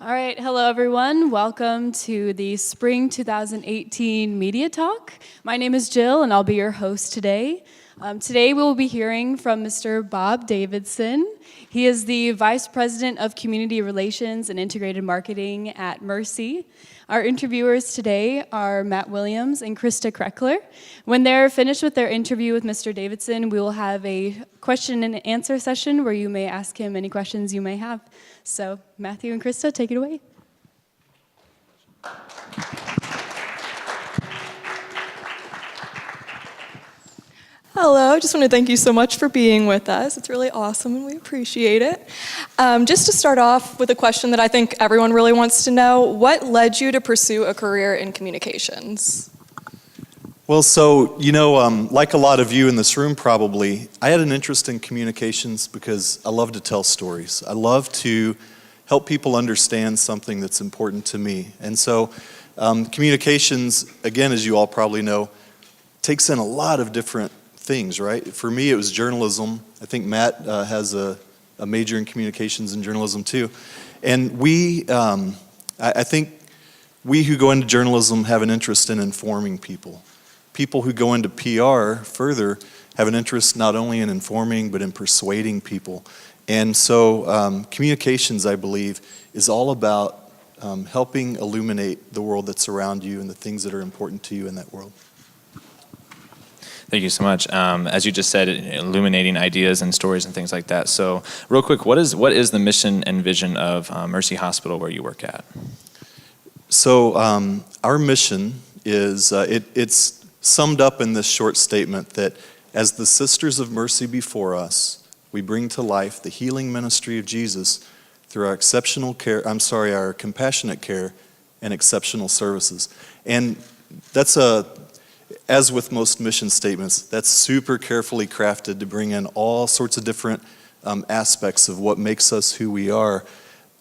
All right, hello everyone. Welcome to the Spring 2018 Media Talk. My name is Jill and I'll be your host today. Today we will be hearing from Mr. Bob Davidson. He is the Vice President of Community Relations and Integrated Marketing at Mercy. Our interviewers today are Matt Williams and Krista Krekeler. When they're finished with their interview with Mr. Davidson, we will have a question and answer session where you may ask him any questions you may have. So, Matthew and Krista, take it away. Hello, I just want to thank you so much for being with us. It's really awesome and we appreciate it. Just to start off with a question that I think everyone really wants to know, what led you to pursue a career in communications? Well, so, like a lot of you in this room probably, I had an interest in communications because I love to tell stories. I love to help people understand something that's important to me. And so communications, again, as you all probably know, takes in a lot of different things, right? For me, it was journalism. I think Matt has a major in communications and journalism too. And I think we who go into journalism have an interest in informing people. People who go into PR further have an interest not only in informing, but in persuading people. And so communications, I believe, is all about helping illuminate the world that's around you and the things that are important to you in that world. Thank you so much. As you just said, illuminating ideas and stories and things like that. So real quick, what is the mission and vision of Mercy Hospital where you work at? So our mission is, it's summed up in this short statement that as the Sisters of Mercy before us, we bring to life the healing ministry of Jesus through our our compassionate care and exceptional services. And that's as with most mission statements, that's super carefully crafted to bring in all sorts of different aspects of what makes us who we are.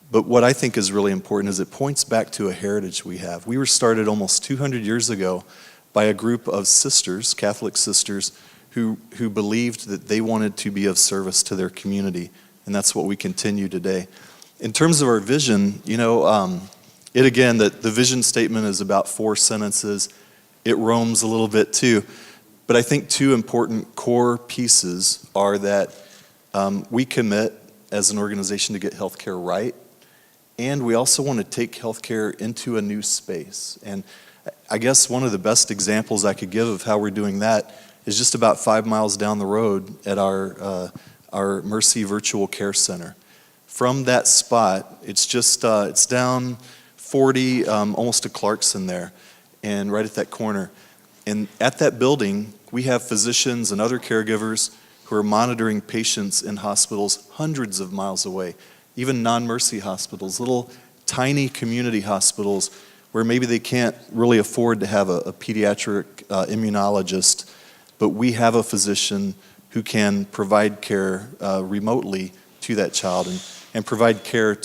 But what I think is really important is it points back to a heritage we have. We were started almost 200 years ago by a group of sisters, Catholic sisters, who believed that they wanted to be of service to their community. And that's what we continue today. In terms of our vision, the vision statement is about 4 sentences. It roams a little bit too. But I think 2 important core pieces are that we commit as an organization to get healthcare right, and we also want to take healthcare into a new space. And I guess one of the best examples I could give of how we're doing that is just about 5 miles down the road at our Mercy Virtual Care Center. From that spot, it's down 40, almost to Clarkson there, and right at that corner. And at that building, we have physicians and other caregivers who are monitoring patients in hospitals hundreds of miles away, even non-Mercy hospitals, little tiny community hospitals where maybe they can't really afford to have a pediatric immunologist, but we have a physician who can provide care remotely to that child and provide care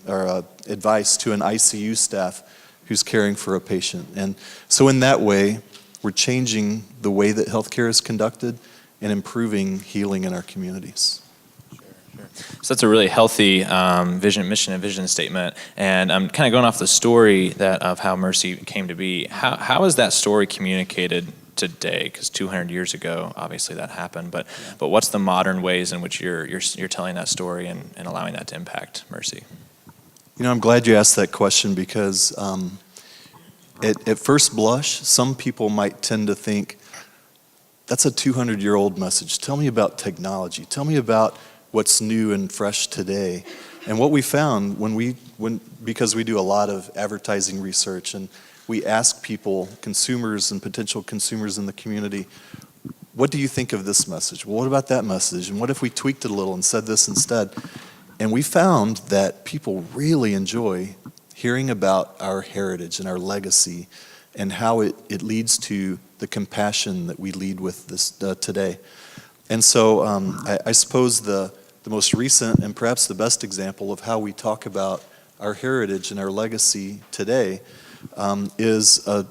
or advice to an ICU staff who's caring for a patient. And so in that way, we're changing the way that healthcare is conducted and improving healing in our communities. So that's a really healthy mission and vision statement. And I'm kind of going off the story of how Mercy came to be. How is that story communicated today? Because 200 years ago, obviously that happened. But what's the modern ways in which you're telling that story and allowing that to impact Mercy? I'm glad you asked that question because at first blush, some people might tend to think, that's a 200-year-old message. Tell me about technology. Tell me about what's new and fresh today. And what we found because we do a lot of advertising research and we ask people, consumers and potential consumers in the community, what do you think of this message? Well, what about that message? And what if we tweaked it a little and said this instead? And we found that people really enjoy hearing about our heritage and our legacy and how it leads to the compassion that we lead with this today. And so I suppose the most recent and perhaps the best example of how we talk about our heritage and our legacy today is a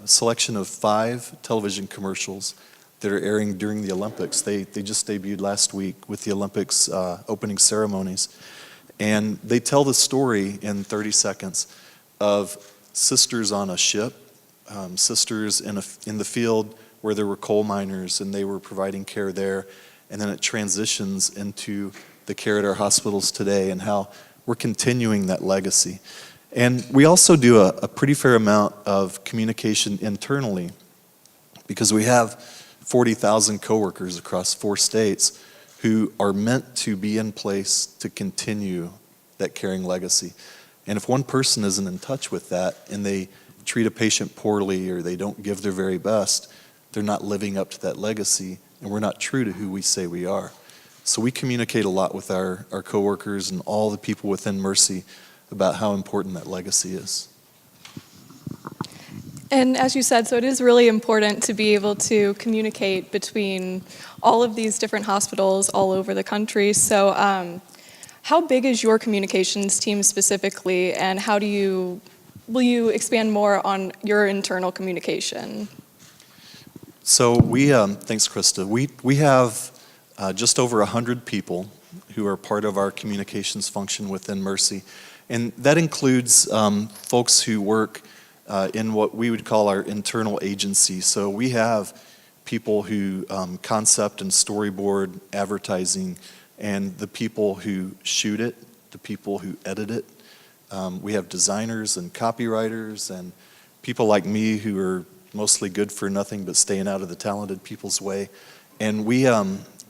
selection of 5 television commercials that are airing during the Olympics. They just debuted last week with the Olympics opening ceremonies. And they tell the story in 30 seconds of sisters on a ship, sisters in the field where there were coal miners and they were providing care there. And then it transitions into the care at our hospitals today and how we're continuing that legacy. And we also do a pretty fair amount of communication internally because we have 40,000 coworkers across 4 states who are meant to be in place to continue that caring legacy. And if one person isn't in touch with that and they treat a patient poorly or they don't give their very best, they're not living up to that legacy and we're not true to who we say we are. So we communicate a lot with our coworkers and all the people within Mercy about how important that legacy is. And as you said, so it is really important to be able to communicate between all of these different hospitals all over the country. So how big is your communications team specifically, and will you expand more on your internal communication? So thanks Krista, we have just over 100 people who are part of our communications function within Mercy. And that includes folks who work in what we would call our internal agency. So we have people who concept and storyboard advertising, and the people who shoot it, the people who edit it. We have designers and copywriters and people like me who are mostly good for nothing but staying out of the talented people's way. And we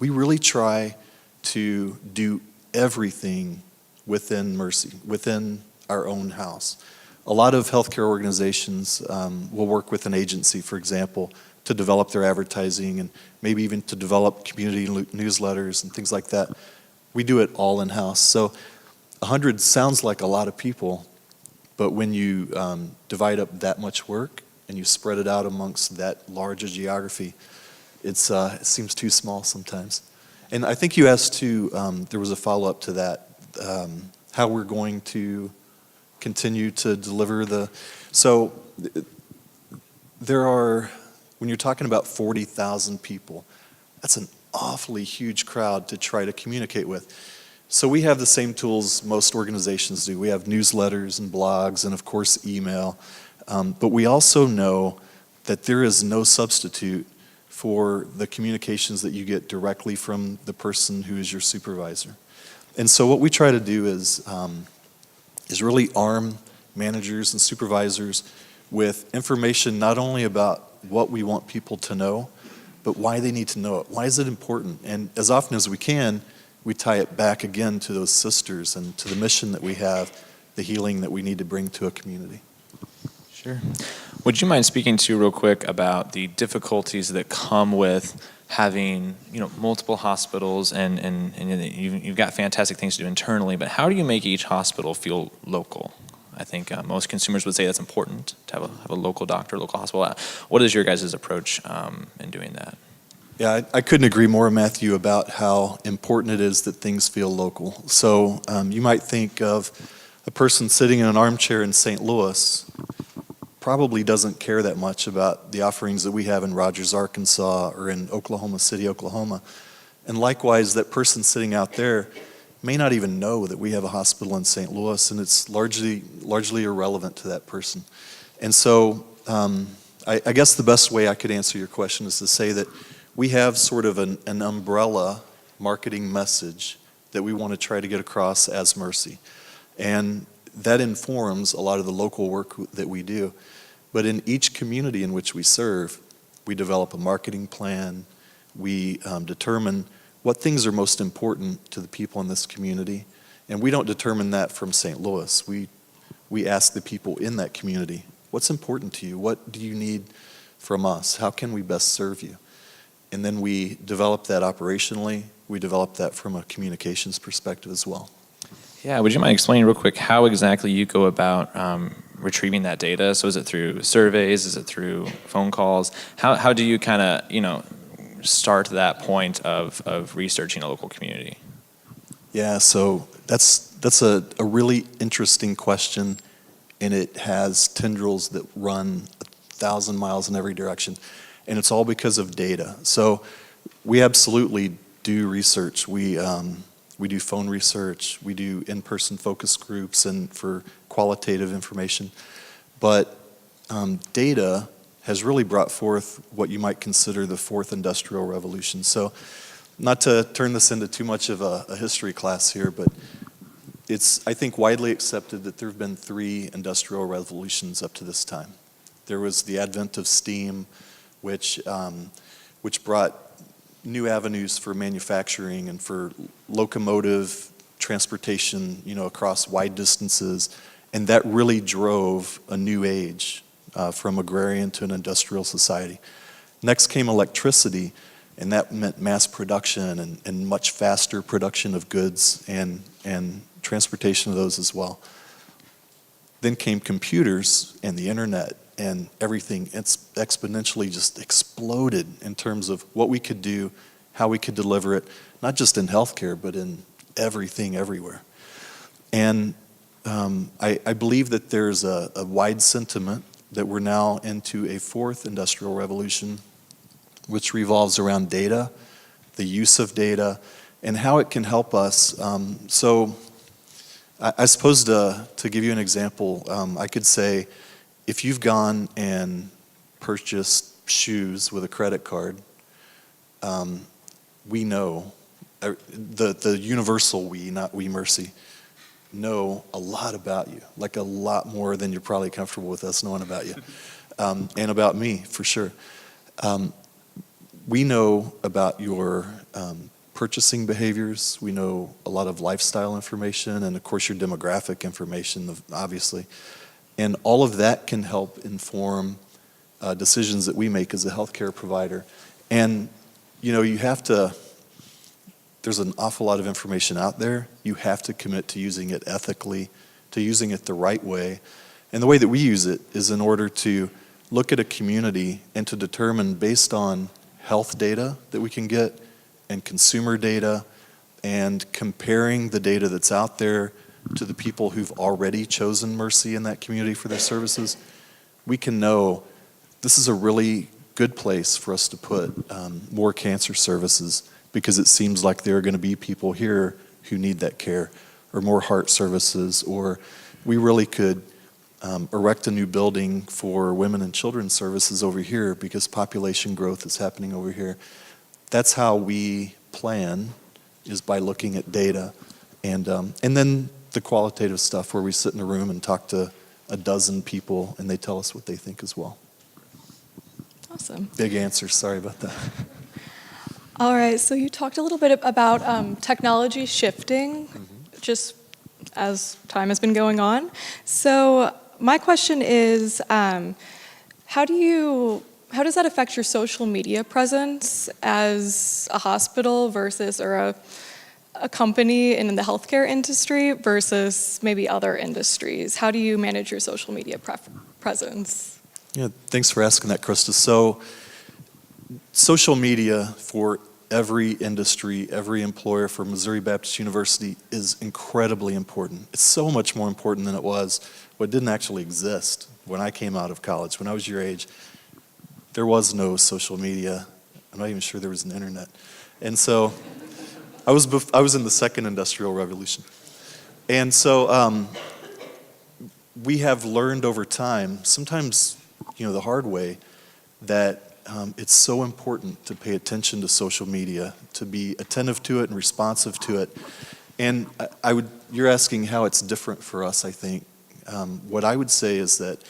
really try to do everything within Mercy, within our own house. A lot of healthcare organizations will work with an agency, for example, to develop their advertising and maybe even to develop community newsletters and things like that. We do it all in-house. So 100 sounds like a lot of people, but when you divide up that much work and you spread it out amongst that large a geography, it seems too small sometimes. And I think you asked too, there was a follow-up to that, how we're going to continue to deliver so there are, when you're talking about 40,000 people, that's an awfully huge crowd to try to communicate with. So we have the same tools most organizations do. We have newsletters and blogs and of course email, but we also know that there is no substitute for the communications that you get directly from the person who is your supervisor. And so what we try to do is really arm managers and supervisors with information not only about what we want people to know, but why they need to know it. Why is it important? And as often as we can, we tie it back again to those sisters and to the mission that we have, the healing that we need to bring to a community. Sure. Would you mind speaking to real quick about the difficulties that come with having multiple hospitals and you've got fantastic things to do internally, but how do you make each hospital feel local? I think most consumers would say that's important to have a local doctor, local hospital. What is your guys' approach in doing that? Yeah, I couldn't agree more, Matthew, about how important it is that things feel local. So you might think of a person sitting in an armchair in St. Louis probably doesn't care that much about the offerings that we have in Rogers, Arkansas, or in Oklahoma City, Oklahoma. And likewise, that person sitting out there may not even know that we have a hospital in St. Louis, and it's largely irrelevant to that person. And so I guess the best way I could answer your question is to say that we have sort of an umbrella marketing message that we want to try to get across as Mercy. And that informs a lot of the local work that we do. But in each community in which we serve, we develop a marketing plan. We determine what things are most important to the people in this community. And we don't determine that from St. Louis. We ask the people in that community, what's important to you? What do you need from us? How can we best serve you? And then we develop that operationally. We develop that from a communications perspective as well. Yeah, would you mind explaining real quick how exactly you go about retrieving that data? So is it through surveys? Is it through phone calls? How do you kind of, start that point of researching a local community? Yeah, so that's a really interesting question, and it has tendrils that run 1,000 miles in every direction, and it's all because of data. So we absolutely do research. We We do phone research. We do in-person focus groups and for qualitative information. But data has really brought forth what you might consider the fourth industrial revolution. So not to turn this into too much of a history class here, but it's, I think, widely accepted that there have been three industrial revolutions up to this time. There was the advent of steam, which brought new avenues for manufacturing and for locomotive transportation, across wide distances, and that really drove a new age from agrarian to an industrial society. Next came electricity, and that meant mass production and much faster production of goods and transportation of those as well. Then came computers and the internet, and everything exponentially just exploded in terms of what we could do, how we could deliver it, not just in healthcare, but in everything, everywhere. And I believe that there's a wide sentiment that we're now into a fourth industrial revolution, which revolves around data, the use of data, and how it can help us. So I suppose to give you an example, I could say, if you've gone and purchased shoes with a credit card, we know, the universal we, not we Mercy, know a lot about you, like a lot more than you're probably comfortable with us knowing about you, and about me, for sure. We know about your purchasing behaviors. We know a lot of lifestyle information, and of course your demographic information, obviously. And all of that can help inform decisions that we make as a healthcare provider. And you have to, there's an awful lot of information out there. You have to commit to using it ethically, to using it the right way. And the way that we use it is in order to look at a community and to determine, based on health data that we can get and consumer data, and comparing the data that's out there to the people who've already chosen Mercy in that community for their services, we can know this is a really good place for us to put more cancer services, because it seems like there are going to be people here who need that care, or more heart services, or we really could erect a new building for women and children's services over here because population growth is happening over here. That's how we plan, is by looking at data. And then the qualitative stuff where we sit in a room and talk to a dozen people and they tell us what they think as well. Awesome. Big answer, sorry about that. All right, so you talked a little bit about technology shifting just as time has been going on. So my question is, how does that affect your social media presence as a hospital versus, or a company in the healthcare industry versus maybe other industries? How do you manage your social media presence? Yeah, thanks for asking that, Krista. So social media for every industry, every employer for Missouri Baptist University is incredibly important. It's so much more important than it was. Well, it didn't actually exist when I came out of college. When I was your age, there was no social media. I'm not even sure there was an internet. And so I was in the second industrial revolution. And so we have learned over time, sometimes the hard way, that it's so important to pay attention to social media, to be attentive to it and responsive to it. And you're asking how it's different for us, I think. What I would say is that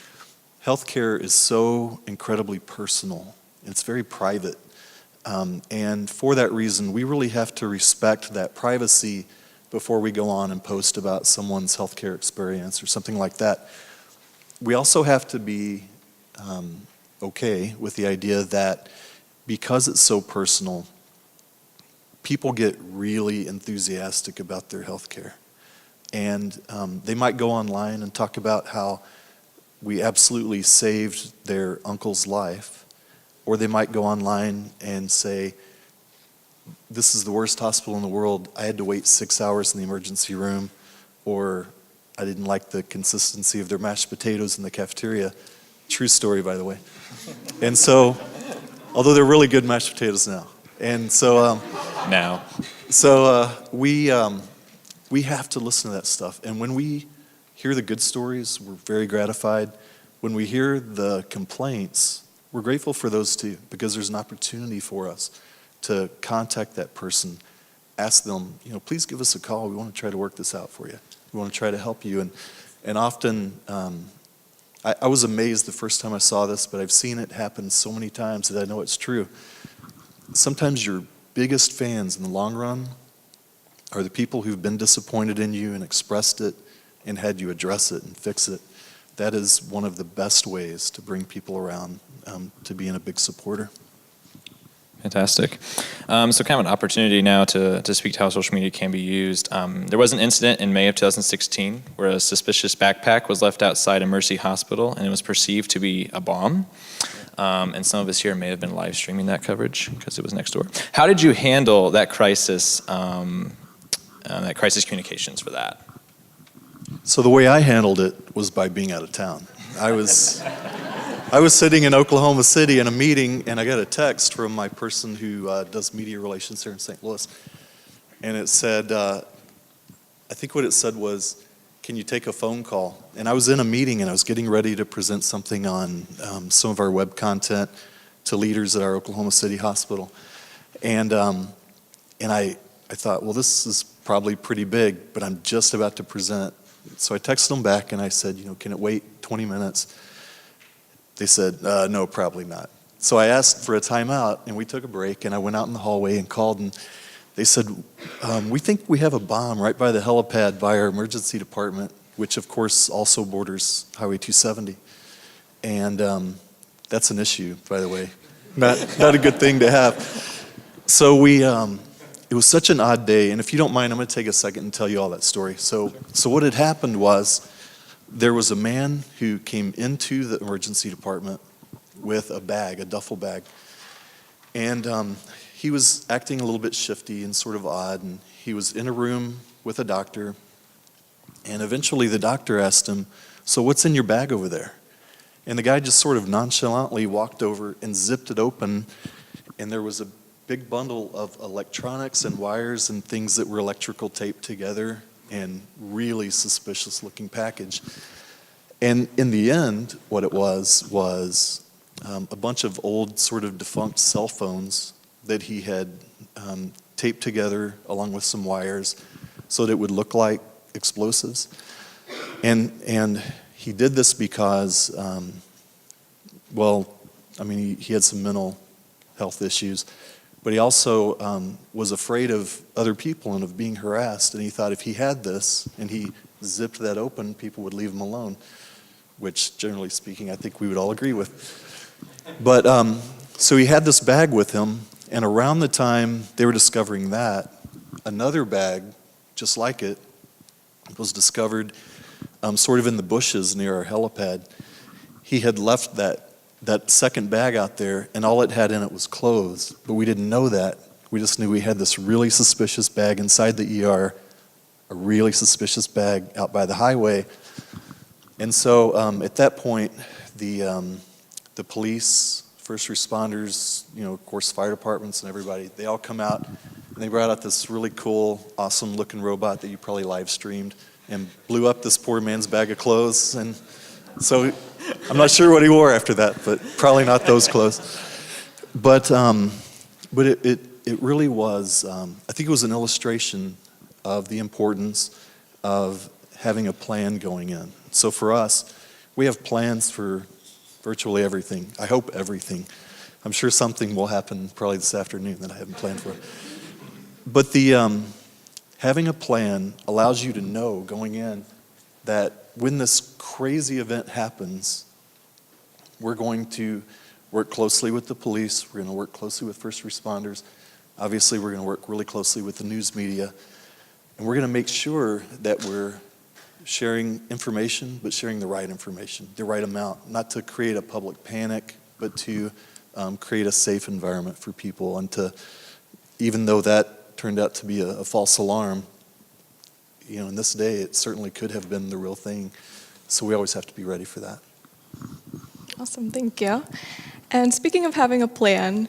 healthcare is so incredibly personal. It's very private. And for that reason, we really have to respect that privacy before we go on and post about someone's healthcare experience or something like that. We also have to be okay with the idea that because it's so personal, people get really enthusiastic about their healthcare. And they might go online and talk about how we absolutely saved their uncle's life, or they might go online and say, this is the worst hospital in the world. I had to wait 6 hours in the emergency room, or I didn't like the consistency of their mashed potatoes in the cafeteria. True story, by the way. And so, although they're really good mashed potatoes now. And so, now. So we have to listen to that stuff. And when we hear the good stories, we're very gratified. When we hear the complaints, we're grateful for those too, because there's an opportunity for us to contact that person, ask them, please give us a call. We want to try to work this out for you. We want to try to help you. And often, I was amazed the first time I saw this, but I've seen it happen so many times that I know it's true. Sometimes your biggest fans in the long run are the people who've been disappointed in you and expressed it and had you address it and fix it. That is one of the best ways to bring people around to being a big supporter. Fantastic. So kind of an opportunity now to speak to how social media can be used. There was an incident in May of 2016 where a suspicious backpack was left outside a Mercy hospital, and it was perceived to be a bomb. And some of us here may have been live streaming that coverage because it was next door. How did you handle that crisis communications for that? So the way I handled it was by being out of town. I was sitting in Oklahoma City in a meeting, and I got a text from my person who does media relations here in St. Louis. And it said, I think what it said was, can you take a phone call? And I was in a meeting, and I was getting ready to present something on some of our web content to leaders at our Oklahoma City hospital. And I thought, well, this is probably pretty big, but I'm just about to present. So I texted them back, and I said, can it wait 20 minutes? They said, no, probably not. So I asked for a timeout, and we took a break, and I went out in the hallway and called, and they said, we think we have a bomb right by the helipad by our emergency department, which of course also borders Highway 270. And that's an issue, by the way. Not a good thing to have. So it was such an odd day, and if you don't mind, I'm going to take a second and tell you all that story. So what had happened was, there was a man who came into the emergency department with a bag, a duffel bag, and he was acting a little bit shifty and sort of odd, and he was in a room with a doctor, and eventually the doctor asked him, so what's in your bag over there? And the guy just sort of nonchalantly walked over and zipped it open, and there was a big bundle of electronics and wires and things that were electrical taped together, and really suspicious looking package. And in the end, what it was a bunch of old sort of defunct cell phones that he had taped together along with some wires so that it would look like explosives. And he did this because, he had some mental health issues. But he also was afraid of other people and of being harassed. And he thought if he had this and he zipped that open, people would leave him alone, which generally speaking, I think we would all agree with. But so he had this bag with him. And around the time they were discovering that, another bag, just like it, was discovered sort of in the bushes near our helipad. He had left that second bag out there, and all it had in it was clothes, but we didn't know that. We just knew we had this really suspicious bag inside the ER, a really suspicious bag out by the highway. And so at that point, the police, first responders, of course, fire departments and everybody, they all come out, and they brought out this really cool, awesome-looking robot that you probably live-streamed and blew up this poor man's bag of clothes. And so I'm not sure what he wore after that, but probably not those clothes. But it really was, I think it was an illustration of the importance of having a plan going in. So for us, we have plans for virtually everything. I hope everything. I'm sure something will happen probably this afternoon that I haven't planned for. But having a plan allows you to know going in that when this crazy event happens, we're going to work closely with the police, we're going to work closely with first responders, obviously we're going to work really closely with the news media, and we're going to make sure that we're sharing information, but sharing the right information, the right amount, not to create a public panic, but to create a safe environment for people, and to, even though that turned out to be a false alarm, in this day, it certainly could have been the real thing. So we always have to be ready for that. Awesome, thank you. And speaking of having a plan,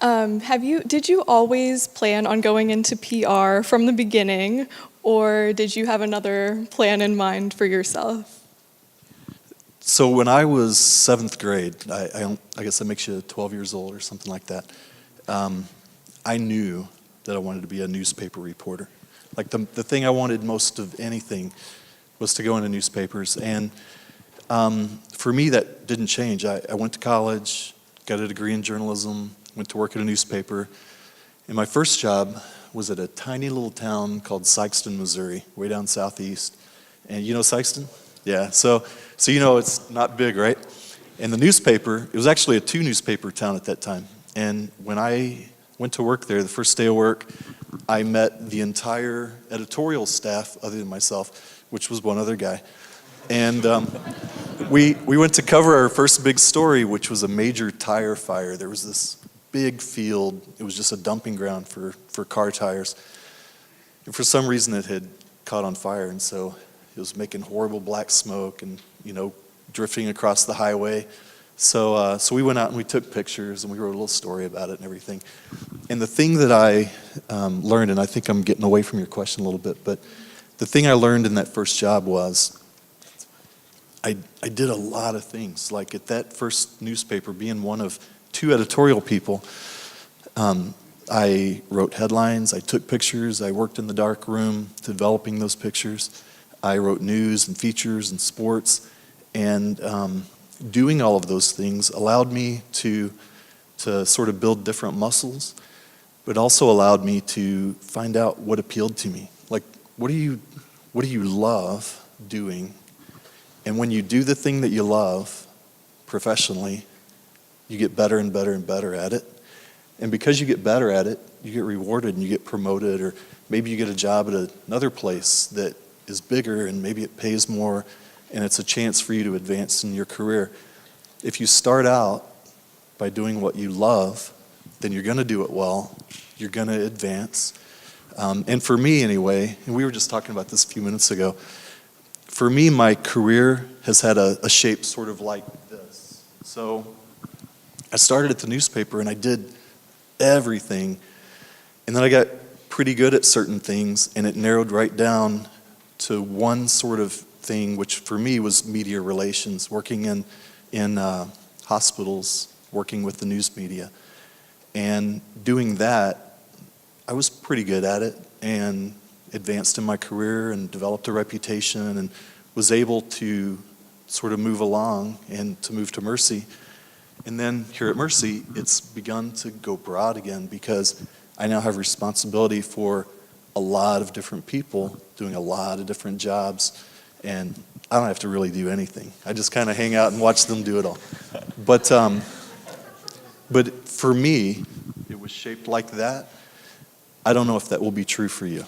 did you always plan on going into PR from the beginning, or did you have another plan in mind for yourself? So when I was 7th grade, I guess that makes you 12 years old or something like that, I knew that I wanted to be a newspaper reporter. Like the thing I wanted most of anything was to go into newspapers. And for me, that didn't change. I went to college, got a degree in journalism, went to work at a newspaper. And my first job was at a tiny little town called Sikeston, Missouri, way down southeast. And you know Sikeston? Yeah, so you know it's not big, right? And the newspaper, it was actually a 2-newspaper town at that time. And when I went to work there, the first day of work, I met the entire editorial staff other than myself, which was one other guy. And we went to cover our first big story, which was a major tire fire. There was this big field. It was just a dumping ground for car tires. And for some reason, it had caught on fire, and so it was making horrible black smoke and, drifting across the highway. So we went out and we took pictures, and we wrote a little story about it and everything. And the thing that I learned, and I think I'm getting away from your question a little bit, but the thing I learned in that first job was I did a lot of things. Like at that first newspaper, being one of 2 editorial people, I wrote headlines, I took pictures, I worked in the dark room developing those pictures. I wrote news and features and sports, and doing all of those things allowed me to sort of build different muscles, but also allowed me to find out what appealed to me. Like, what do you love doing? And when you do the thing that you love professionally, you get better and better and better at it. And because you get better at it, you get rewarded and you get promoted, or maybe you get a job at another place that is bigger and maybe it pays more, and it's a chance for you to advance in your career. If you start out by doing what you love, then you're going to do it well. You're going to advance. And for me anyway, and we were just talking about this a few minutes ago, for me, my career has had a shape sort of like this. So I started at the newspaper and I did everything. And then I got pretty good at certain things, and it narrowed right down to one sort of thing, which for me was media relations, working in hospitals, working with the news media. And doing that, I was pretty good at it and advanced in my career and developed a reputation and was able to sort of move along and to move to Mercy. And then here at Mercy, it's begun to go broad again because I now have responsibility for a lot of different people doing a lot of different jobs, and I don't have to really do anything. I just kind of hang out and watch them do it all. But for me, it was shaped like that. I don't know if that will be true for you.